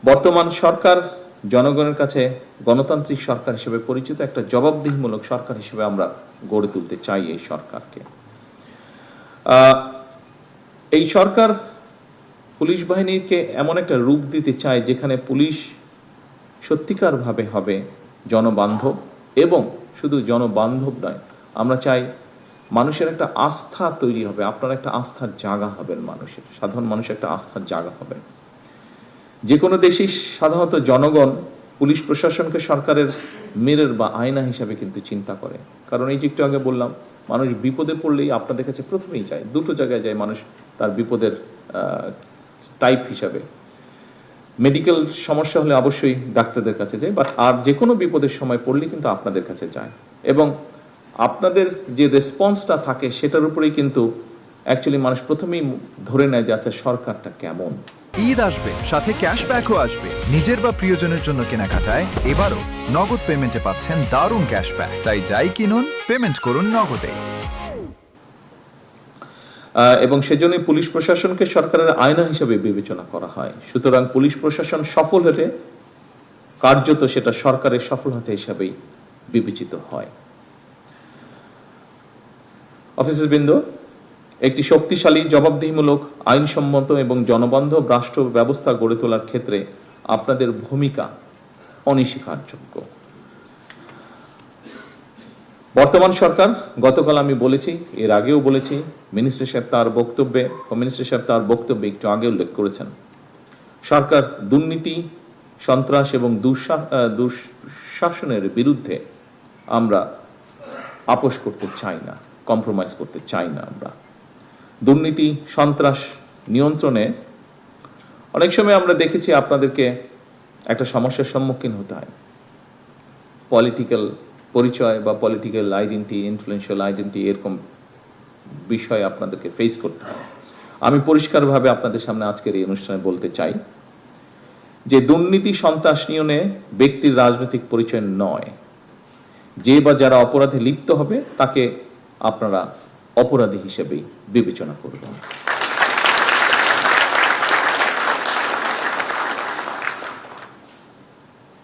বর্তমান সরকার জনগণের কাছে গণতান্ত্রিক সরকার হিসেবে পরিচিত একটা জবাবদিহিমূলক সরকার হিসেবে আমরা গড়ে তুলতে চাই এই সরকারকে। এই সরকার পুলিশ বাহিনীকে এমন একটা রূপ দিতে চায় যেখানে পুলিশ সত্যিকারভাবে হবে জনবান্ধব, এবং শুধু জনবান্ধব নয়, আমরা চাই মানুষের একটা আস্থা তৈরি হবে, আপনার একটা আস্থার জায়গা হবেন, মানুষের সাধারণ মানুষের একটা আস্থার জায়গা হবে। যে কোনো দেশেই সাধারণত জনগণ পুলিশ প্রশাসনকে সরকারের মিরর বা আয়না হিসাবে কিন্তু চিন্তা করে। কারণ এই যে একটু আগে বললাম, মানুষ বিপদে পড়লেই আপনাদের কাছে প্রথমেই যায়, দুটো জায়গায় যায় মানুষ তার বিপদের টাইপ হিসাবে। মেডিকেল সমস্যা হলে অবশ্যই ডাক্তারদের কাছে যায়, বাট আর যে কোনো বিপদের সময় পড়লে কিন্তু আপনাদের কাছে যায়, এবং আপনাদের যে রেসপন্সটা থাকে সেটার উপরেই কিন্তু অ্যাকচুয়ালি মানুষ প্রথমেই ধরে নেয় যে আচ্ছা সরকারটা কেমন। ঈদ আসবে, সাথে ক্যাশব্যাকও আসবে। নিজের বা প্রিয়জনের জন্য কেনাকাটায় এবারও নগদ পেমেন্টে পাচ্ছেন দারুণ ক্যাশব্যাক। তাই যাই কিনুন, পেমেন্ট করুন নগদে। এবং সেজন্যই পুলিশ প্রশাসনকে সরকারের আয়না হিসেবে বিবেচনা করা হয়। সুতরাং পুলিশ প্রশাসন সফল হলে কার্যত সেটা সরকারের সফলতা হিসাবেই বিবেচিত হয়। অফিসারবৃন্দ, একটি শক্তিশালী, জবাবদিহিমূলক, আইনসম্মত এবং জনবান্ধব রাষ্ট্র ব্যবস্থা গড়ে তোলার ক্ষেত্রে আপনাদের ভূমিকা অনস্বীকারযোগ্য। বর্তমান সরকার, গতকাল আমি বলেছি, এর আগেও বলেছি, মিনিস্টার সাহেব তার বক্তব্যে একটু আগে উল্লেখ করেছেন, সরকার দুর্নীতি, সন্ত্রাস এবং দুঃশাসনের বিরুদ্ধে আমরা আপোষ করতে চাই না, কম্প্রোমাইজ করতে চাই না। আমরা দুর্নীতি, সন্ত্রাস নিয়ন্ত্রণে অনেক সময় আমরা দেখেছি আপনাদেরকে একটা সমস্যার সম্মুখীন হতে হয়। পলিটিক্যাল পরিচয় বা পলিটিক্যাল আইডেন্টি, ইনফ্লুয়েন্সিয়াল আইডেন্টি, এরকম বিষয় আপনাদেরকে ফেস করতে হয়। আমি পরিষ্কারভাবে আপনাদের সামনে আজকের এই অনুষ্ঠানে বলতে চাই যে দুর্নীতি, সন্ত্রাস নিয়ন্ত্রণে ব্যক্তির রাজনৈতিক পরিচয় নয়। যে বা যারা অপরাধে লিপ্ত হবে তাকে আপনারা অপরাধী হিসেবেই বিবেচনা করবেন।